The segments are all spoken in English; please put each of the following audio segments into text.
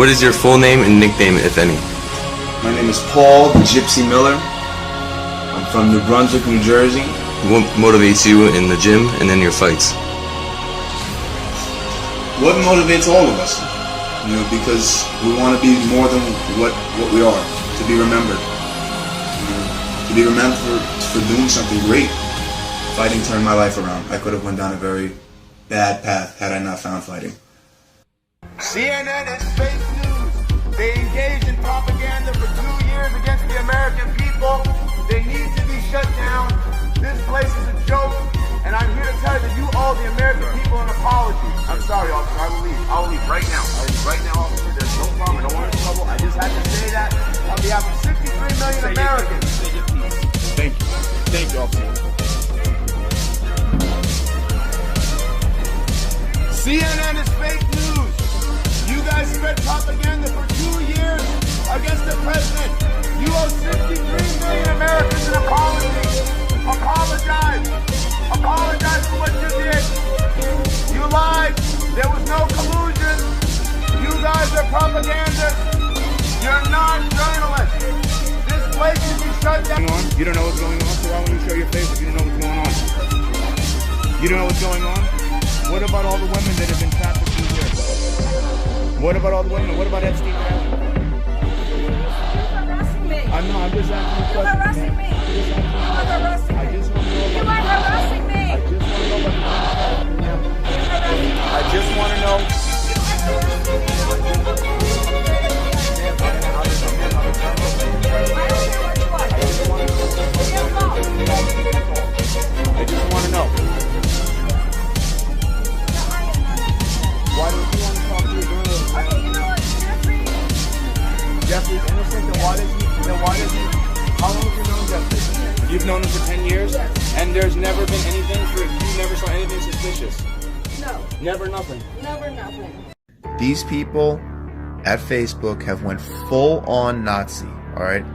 What is your full name and nickname, if any? My name is Paul the Gypsy Miller. I'm from New Brunswick, New Jersey. What motivates you in the gym and in your fights? What motivates all of us? You know, because we want to be more than what we are. To be remembered. You know, to be remembered for doing something great. Fighting turned my life around. I could have went down a very bad path had I not found fighting. CNN is fake news. They engaged in propaganda for 2 years against the American people. They need to be shut down. This place is a joke, and I'm here to tell you that you owe the American people an apology. I'm sorry, officer. I will leave. I will leave right now. I will leave right now, officer. There's no problem. I don't want any trouble. I just had to say that on behalf of 63 million Americans. Thank you. Thank you, officer. CNN is fake news. You guys spread propaganda for 2 years against the president. You owe 63 million Americans an apology. Apologize. Apologize for what you did. You lied. There was no collusion. You guys are propagandists. You're not journalists. This place should be shut down. You don't know what's going on, so why won't you show your face if you don't know what's going on? You don't know what's going on? What about all the women that have been trafficked through here? What about all the women? What about Epstein Island? I'm just asking you a question. Harassing me. I just want to know You are harassing me. I just want to know. I just want to know. Why don't you want to talk to your journalist? Okay, you know what, Jeffrey's innocent, then why does he, how long have you known Jeffrey? You've known him for 10 years? Yes. And there's never been anything you never saw anything suspicious? No. Never nothing? Never nothing. These people at Facebook have went full on Nazi, alright?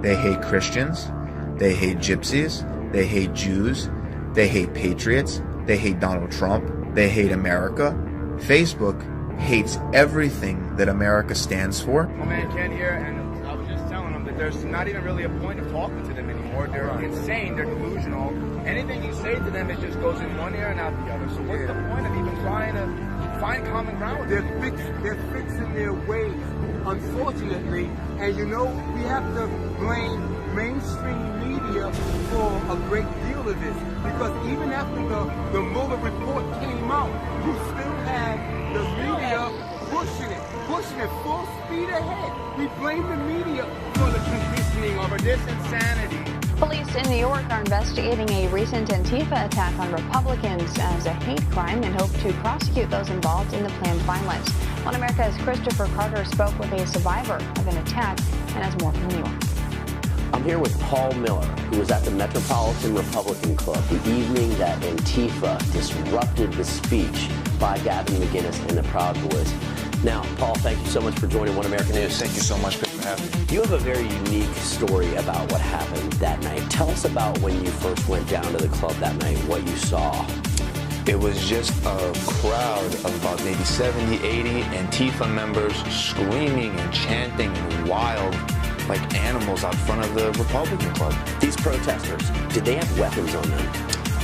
They hate Christians, they hate gypsies, they hate Jews, they hate patriots, they hate Donald Trump, they hate America. Facebook hates everything that America stands for. My man Ken here, and I was just telling him that there's not even really a point of talking to them anymore. They're insane, they're delusional. Anything you say to them, it just goes in one ear and out the other. So what's the point of even trying to find common ground with them? They're fixing their ways, unfortunately. And you know, we have to blame mainstream media for a great deal of this. Because even after the Mueller report came out, you still have the media pushing it full speed ahead. We blame the media for the conditioning of it. This insanity. Police in New York are investigating a recent Antifa attack on Republicans as a hate crime and hope to prosecute those involved in the planned violence. One America's Christopher Carter spoke with a survivor of an attack and has more from New York. I'm here with Paul Miller, who was at the Metropolitan Republican Club the evening that Antifa disrupted the speech by Gavin McInnes and the Proud Boys. Now, Paul, thank you so much for joining One American News. Thank you so much for having me. You have a very unique story about what happened that night. Tell us about when you first went down to the club that night, what you saw. It was just a crowd of about maybe 70, 80 Antifa members screaming and chanting and wild like animals out front of the Republican Club. These protesters, did they have weapons on them?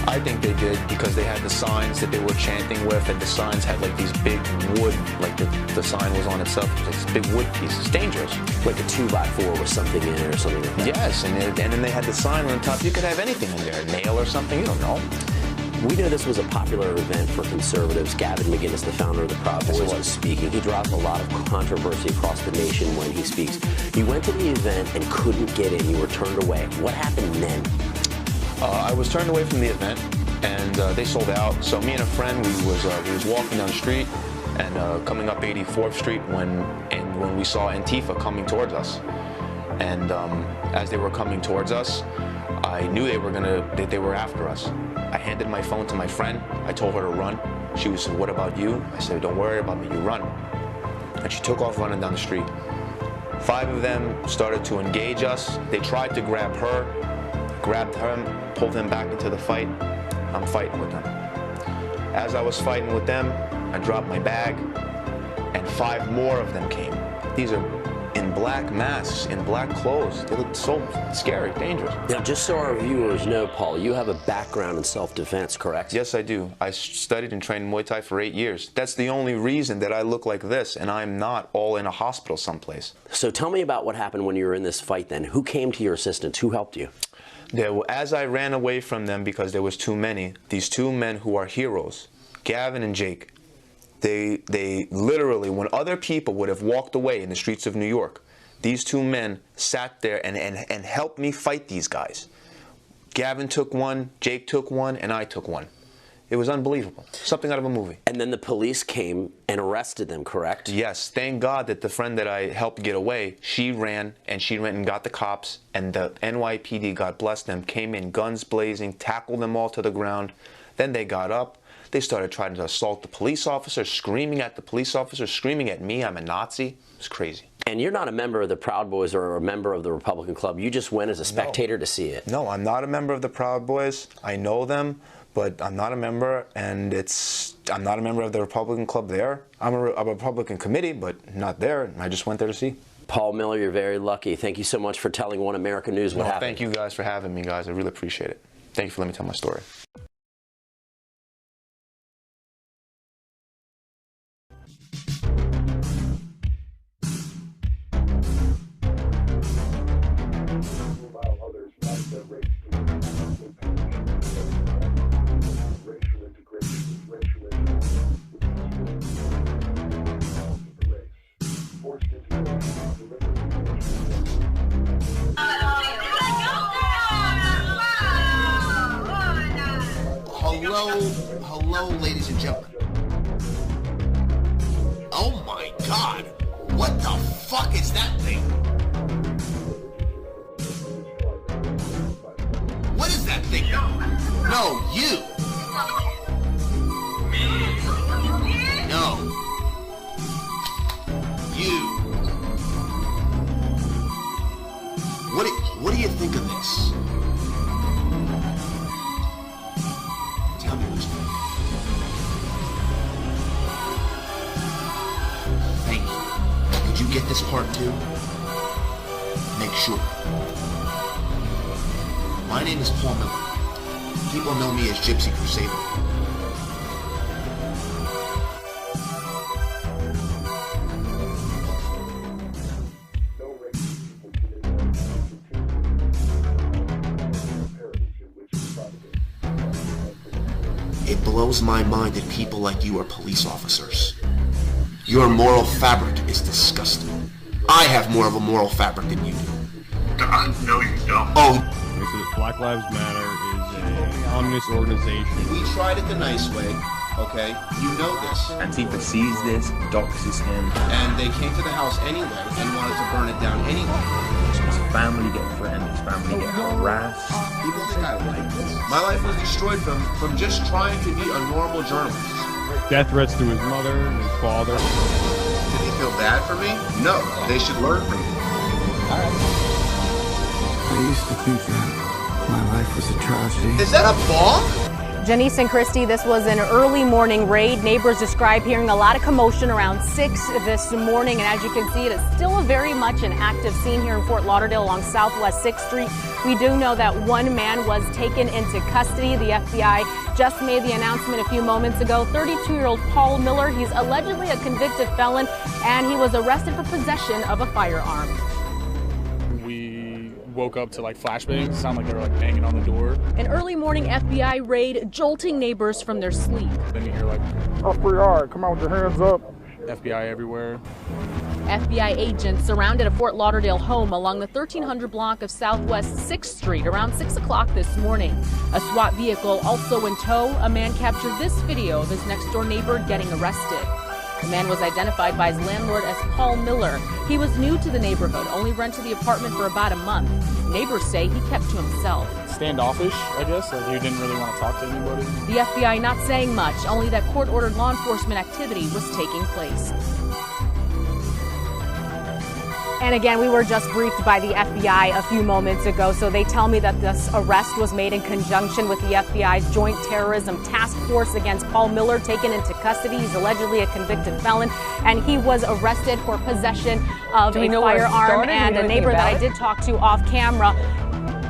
I think they did because they had the signs that they were chanting with, and the signs had like these big wood, like the sign was on itself, like this big wood piece. It's dangerous. Like a 2x4 with something in it or something like that? Yes, and then they had the sign on top. You could have anything in there, a nail or something, you don't know. We know this was a popular event for conservatives. Gavin McInnes, the founder of the Proud Boys, was speaking. He draws a lot of controversy across the nation when he speaks. You went to the event and couldn't get in. You were turned away. What happened then? I was turned away from the event, and they sold out. So me and a friend, we was walking down the street and coming up 84th Street when we saw Antifa coming towards us. And as they were coming towards us, I knew they were after us. I handed my phone to my friend. I told her to run. She said, "What about you?" I said, "Don't worry about me, you run." And she took off running down the street. 5 of them started to engage us. They tried to grab her, grabbed him, pulled him back into the fight. I'm fighting with them. As I was fighting with them, I dropped my bag, and 5 more of them came. These are in black masks, in black clothes. They look so scary, dangerous. Now, just so our viewers know, Paul, you have a background in self-defense, correct? Yes, I do. I studied and trained Muay Thai for 8 years. That's the only reason that I look like this, and I'm not all in a hospital someplace. So tell me about what happened when you were in this fight then. Who came to your assistance? Who helped you? As I ran away from them because there was too many, these two men who are heroes, Gavin and Jake, they literally, when other people would have walked away in the streets of New York, these two men sat there and helped me fight these guys. Gavin took one, Jake took one, and I took one. It was unbelievable. Something out of a movie. And then the police came and arrested them, correct? Yes. Thank God that the friend that I helped get away, she ran and got the cops, and the NYPD, God bless them, came in guns blazing, tackled them all to the ground. Then they got up. They started trying to assault the police officer, screaming at the police officer, screaming at me, I'm a Nazi. It was crazy. And you're not a member of the Proud Boys or a member of the Republican Club. You just went as a spectator to see it. No, I'm not a member of the Proud Boys. I know them, but I'm not a member, and I'm not a member of the Republican Club there. I'm a Republican committee, but not there. I just went there to see. Paul Miller, you're very lucky. Thank you so much for telling One American News what happened. Thank you guys for having me, guys. I really appreciate it. Thank you for letting me tell my story. Hello, ladies and gentlemen. Oh my God, what the fuck is that thing? What is that thing? No, you. No. You. What do you think of this? Tell me what you think. Thank you. Could you get this part too? Make sure. My name is Paul Miller. People know me as GypsyCrusader. It blows my mind that people like you are police officers. Your moral fabric is disgusting. I have more of a moral fabric than you do. No, you don't. Oh. Black Lives Matter is a communist organization. We tried it the nice way, okay? You know this. Antifa sees this, doxes him. And they came to the house anyway and wanted to burn it down anyway. His family get threatened, his family get harassed. People think I like this. My life was destroyed from just trying to be a normal journalist. Death threats to his mother, his father. Did they feel bad for me? No, they should learn from me. I used to think that my life was a tragedy. Is that a bomb? Janice and Christy, this was an early morning raid. Neighbors describe hearing a lot of commotion around 6 this morning, and as you can see, it is still a very much an active scene here in Fort Lauderdale along Southwest 6th Street. We do know that one man was taken into custody. The FBI just made the announcement a few moments ago. 32-year-old Paul Miller, he's allegedly a convicted felon, and he was arrested for possession of a firearm. Woke up to like flashbangs. It sounded like they were like banging on the door. An early morning FBI raid jolting neighbors from their sleep. Then you hear like, "FBI, come out with your hands up." FBI everywhere. FBI agents surrounded a Fort Lauderdale home along the 1300 block of Southwest 6th Street around 6 o'clock this morning. A SWAT vehicle also in tow. A man captured this video of his next door neighbor getting arrested. The man was identified by his landlord as Paul Miller. He was new to the neighborhood, only rented the apartment for about a month. Neighbors say he kept to himself. Standoffish, I guess, like he didn't really want to talk to anybody. The FBI not saying much, only that court-ordered law enforcement activity was taking place. And again, we were just briefed by the FBI a few moments ago, so they tell me that this arrest was made in conjunction with the FBI's Joint Terrorism Task Force against Paul Miller, taken into custody. He's allegedly a convicted felon, and he was arrested for possession of a firearm. And a neighbor that I did talk to off camera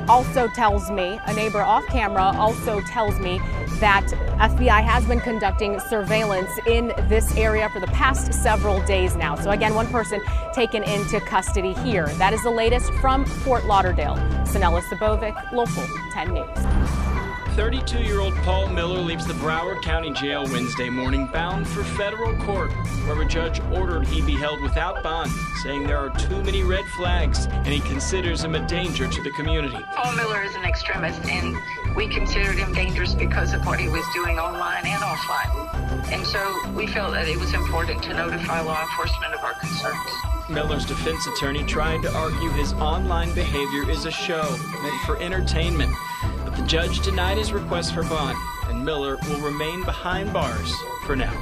also tells me, a neighbor off camera also tells me that FBI has been conducting surveillance in this area for the past several days now. So again, one person taken into custody here. That is the latest from Fort Lauderdale. Sanella Sabovic, Local 10 News. 32-year-old Paul Miller leaves the Broward County Jail Wednesday morning bound for federal court, where a judge ordered he be held without bond, saying there are too many red flags and he considers him a danger to the community. Paul Miller is an extremist, and we considered him dangerous because of what he was doing online and offline. And so we felt that it was important to notify law enforcement of our concerns. Miller's defense attorney tried to argue his online behavior is a show meant for entertainment. But the judge denied his request for bond, and Miller will remain behind bars for now.